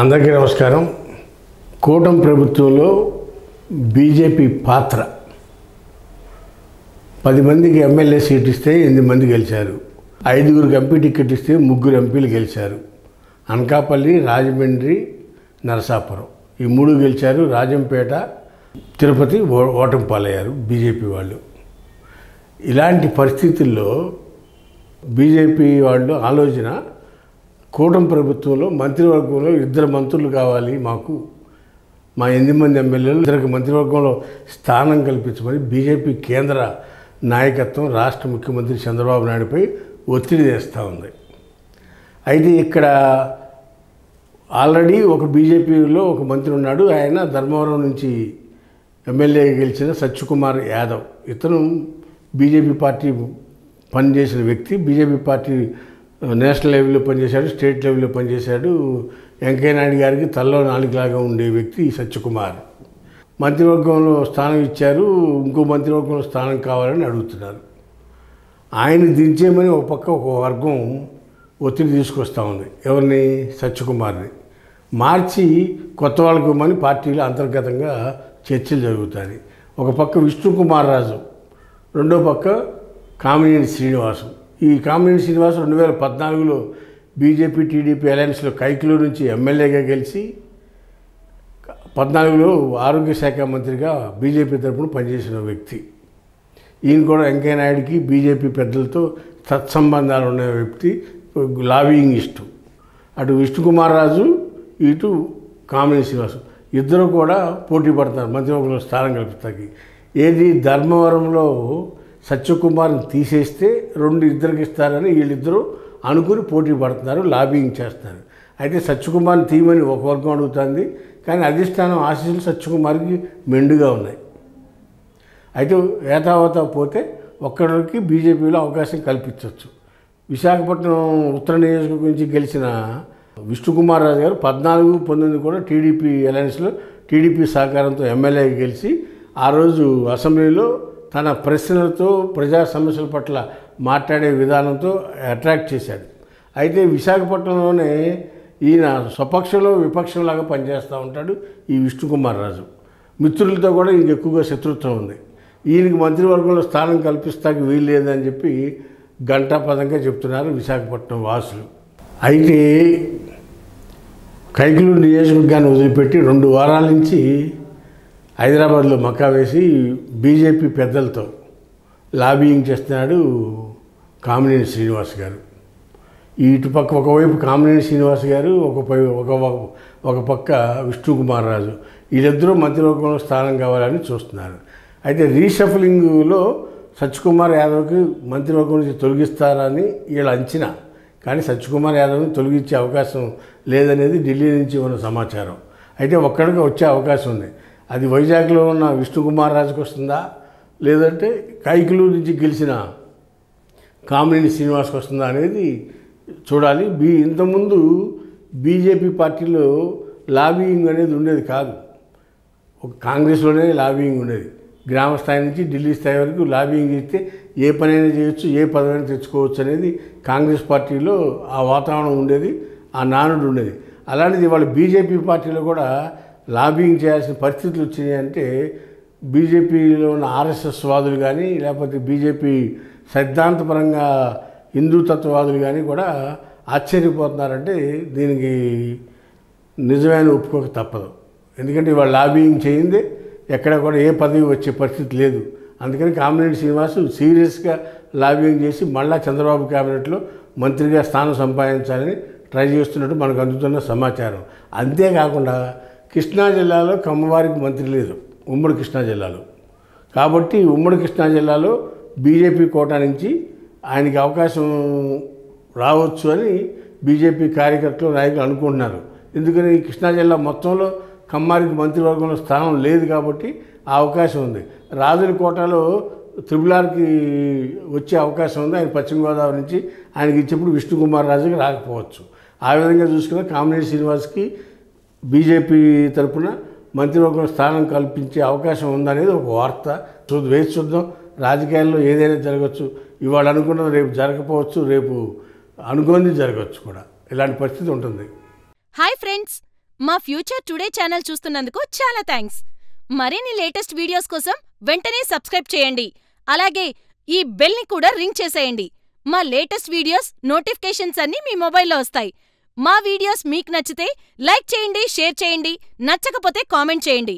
అందరికీ నమస్కారం. కూటమి ప్రభుత్వంలో బీజేపీ పాత్ర 10 మందికి ఎమ్మెల్యే సీట్ ఇస్తే 8 మంది గెలిచారు. 5గురికి ఎంపీ టికెట్ ఇస్తే 3 ఎంపీలు గెలిచారు. అనకాపల్లి, రాజమండ్రి, నరసాపురం ఈ 3 గెలిచారు. రాజంపేట, తిరుపతి ఓటమి పాలయ్యారు బీజేపీ వాళ్ళు. ఇలాంటి పరిస్థితుల్లో బీజేపీ వాళ్ళు ఆలోచన, కూటమి ప్రభుత్వంలో మంత్రివర్గంలో 2 మంత్రులు కావాలి మాకు, మా 8 మంది ఎమ్మెల్యేలు 2 మంత్రివర్గంలో స్థానం కల్పించమని బీజేపీ కేంద్ర నాయకత్వం రాష్ట్ర ముఖ్యమంత్రి చంద్రబాబు నాయుడుపై ఒత్తిడి తెస్తూ ఉంది. అయితే ఇక్కడ ఆల్రెడీ ఒక బీజేపీలో ఒక మంత్రి ఉన్నాడు. ఆయన ధర్మవరం నుంచి ఎమ్మెల్యే గెలిచిన సత్యకుమార్ యాదవ్. ఇతను బీజేపీ పార్టీ పనిచేసిన వ్యక్తి. బీజేపీ పార్టీ నేషనల్ లెవెల్లో పనిచేశాడు, స్టేట్ లెవెల్లో పనిచేశాడు. వెంకయ్య నాయుడు గారికి తలలో నాలుగులాగా ఉండే వ్యక్తి ఈ సత్యకుమార్. మంత్రివర్గంలో స్థానం ఇచ్చారు, ఇంకో మంత్రివర్గంలో స్థానం కావాలని అడుగుతున్నారు. ఆయన దించేయమని ఒక పక్క ఒక వర్గం ఒత్తిడి తీసుకొస్తూ ఉంది. ఎవరిని? సత్యకుమార్ని. మార్చి కొత్త వాళ్ళకి ఇవ్వమని పార్టీలో అంతర్గతంగా చర్చలు జరుగుతాయి. ఒక పక్క విష్ణుకుమార్ రాజు, రెండో పక్క కామినేని శ్రీనివాసు. ఈ కామినేని శ్రీనివాస్ 2014లో బీజేపీ టీడీపీ అలయన్స్లో కైకిలో నుంచి ఎమ్మెల్యేగా గెలిచి 14లో ఆరోగ్య శాఖ మంత్రిగా బీజేపీ తరఫున పనిచేసిన వ్యక్తి. ఈయన కూడా వెంకయ్య నాయుడికి బీజేపీ పెద్దలతో సత్సంబంధాలు ఉన్న వ్యక్తి, లాబియింగ్ ఇష్టం. అటు విష్ణుకుమార్ రాజు, ఇటు కామినేని శ్రీనివాసు ఇద్దరు కూడా పోటీ పడతారు మంత్రివర్గంలో స్థానం కల్పిస్తాకి. ఏది ధర్మవరంలో సత్యకుమార్ని తీసేస్తే 2 ఇస్తారని వీళ్ళిద్దరూ అనుకుని పోటీ పడుతున్నారు, లాబింగ్ చేస్తున్నారు. అయితే సత్యకుమార్ని తీయమని ఒక వర్గం అడుగుతుంది, కానీ అధిష్టానం ఆశీస్సులు సత్యకుమార్కి మెండుగా ఉన్నాయి. అయితే ఏతావతా పోతే ఒక్కడికి బీజేపీలో అవకాశం కల్పించవచ్చు. విశాఖపట్నం ఉత్తర నియోజకవర్గం నుంచి గెలిచిన విష్ణుకుమార్ రాజు గారు 14, 19 కూడా టీడీపీ అలయన్స్లో టీడీపీ సహకారంతో ఎమ్మెల్యేగా గెలిచి ఆ రోజు అసెంబ్లీలో తన ప్రశ్నలతో ప్రజా సమస్యల పట్ల మాట్లాడే విధానంతో అట్రాక్ట్ చేశాడు. అయితే విశాఖపట్నంలోనే ఈయన స్వపక్షంలో విపక్షంలాగా పనిచేస్తూ ఉంటాడు ఈ విష్ణుకుమార్ రాజు. మిత్రులతో కూడా ఈయనకి ఎక్కువగా శత్రుత్వం ఉంది. ఈయనకి మంత్రివర్గంలో స్థానం కల్పిస్తాకి వీల్లేదని చెప్పి ఘంటాపదంగా చెప్తున్నారు విశాఖపట్నం వాసులు. అయితే కైకిలూరు నియోజకవర్గాన్ని వదిలిపెట్టి 2 వారాల నుంచి హైదరాబాద్లో మకా వేసి బీజేపీ పెద్దలతో లాబియింగ్ చేస్తున్నాడు కామినేని శ్రీనివాస్ గారు. ఇటుపక్క ఒకవైపు కామినేని శ్రీనివాస్ గారు, ఒక పక్క విష్ణుకుమార్ రాజు, వీళ్ళిద్దరూ మంత్రివర్గంలో స్థానం కావాలని చూస్తున్నారు. అయితే రీషఫలింగ్లో సత్యకుమార్ యాదవ్కి మంత్రివర్గం నుంచి తొలగిస్తారని వీళ్ళ అంచనా, కానీ సత్యకుమార్ యాదవ్ని తొలగించే అవకాశం లేదనేది ఢిల్లీ నుంచి ఉన్న సమాచారం. అయితే ఒక్కడికి వచ్చే అవకాశం ఉంది. అది వైజాగ్లో ఉన్న విష్ణుకుమార్ రాజుకి వస్తుందా, లేదంటే కైకిలూరు నుంచి గెలిచిన కామినేని శ్రీనివాస్కి వస్తుందా అనేది చూడాలి. ఇంతకుముందు బీజేపీ పార్టీలో లాబియింగ్ అనేది ఉండేది కాదు. ఒక కాంగ్రెస్లోనే లాబియింగ్ ఉండేది. గ్రామ స్థాయి నుంచి ఢిల్లీ స్థాయి వరకు లాబియింగ్ చేస్తే ఏ పనైనా చేయొచ్చు, ఏ పదవైనా తెచ్చుకోవచ్చు అనేది కాంగ్రెస్ పార్టీలో ఆ వాతావరణం ఉండేది, ఆ నానుడు ఉండేది. అలాంటిది వాళ్ళ బీజేపీ పార్టీలో కూడా లాబింగ్ చేయాల్సిన పరిస్థితులు వచ్చినాయి. అంటే బీజేపీలో ఉన్న ఆర్ఎస్ఎస్ వాదులు కానీ, లేకపోతే బీజేపీ సిద్ధాంతపరంగా హిందూతత్వవాదులు కానీ కూడా ఆశ్చర్యపోతున్నారంటే దీనికి నిజమైన ఒప్పుకోక తప్పదు. ఎందుకంటే వాళ్ళు లాబియింగ్ చేయిందే ఎక్కడ కూడా ఏ పదవి వచ్చే పరిస్థితి లేదు. అందుకని కామినేని శ్రీనివాసు సీరియస్గా లాబియింగ్ చేసి మళ్ళా చంద్రబాబు క్యాబినెట్లో మంత్రిగా స్థానం సంపాదించాలని ట్రై చేస్తున్నట్టు మనకు అందుతున్న సమాచారం. అంతేకాకుండా కృష్ణా జిల్లాలో కమ్మవారికి మంత్రి లేదు, ఉమ్మడి కృష్ణా జిల్లాలో. కాబట్టి ఉమ్మడి కృష్ణా జిల్లాలో బీజేపీ కోటా నుంచి ఆయనకి అవకాశం రావచ్చు అని బీజేపీ కార్యకర్తలు, నాయకులు అనుకుంటున్నారు. ఎందుకని కృష్ణా జిల్లా మొత్తంలో కమ్మారికి మంత్రివర్గంలో స్థానం లేదు కాబట్టి ఆ అవకాశం ఉంది. రాజుల కోటాలో త్రిపులార్కి వచ్చే అవకాశం ఉంది. ఆయన పశ్చిమ గోదావరి నుంచి ఆయనకి ఇచ్చేప్పుడు విష్ణుకుమార్ రాజుకి రాకపోవచ్చు. ఆ విధంగా చూసుకున్న కామినేని శ్రీనివాస్కి బీజేపీ తరఫున మంత్రివర్గం స్థానం కల్పించే అవకాశం ఉందనేది ఒక వార్త. వేచి చూద్దాం. రాజకీయాల్లో ఏదైనా జరగచ్చు. ఇవాళ అనుకున్నది రేపు జరగకపోవచ్చు, రేపు అనుకోనిది జరగచ్చు కూడా. ఇలాంటి పరిస్థితి ఉంటుంది. హాయ్ ఫ్రెండ్స్, మా ఫ్యూచర్ టుడే ఛానల్ చూస్తున్నందుకు చాలా థ్యాంక్స్. మరిన్ని లేటెస్ట్ వీడియోస్ కోసం వెంటనే సబ్స్క్రైబ్ చేయండి. అలాగే ఈ బెల్ని కూడా రింగ్ చేసేయండి. మా లేటెస్ట్ వీడియోస్ నోటిఫికేషన్స్ అన్నీ మీ మొబైల్లో వస్తాయి. మా వీడియోస్ మీకు నచ్చితే లైక్ చేయండి, షేర్ చేయండి. నచ్చకపోతే కామెంట్ చేయండి.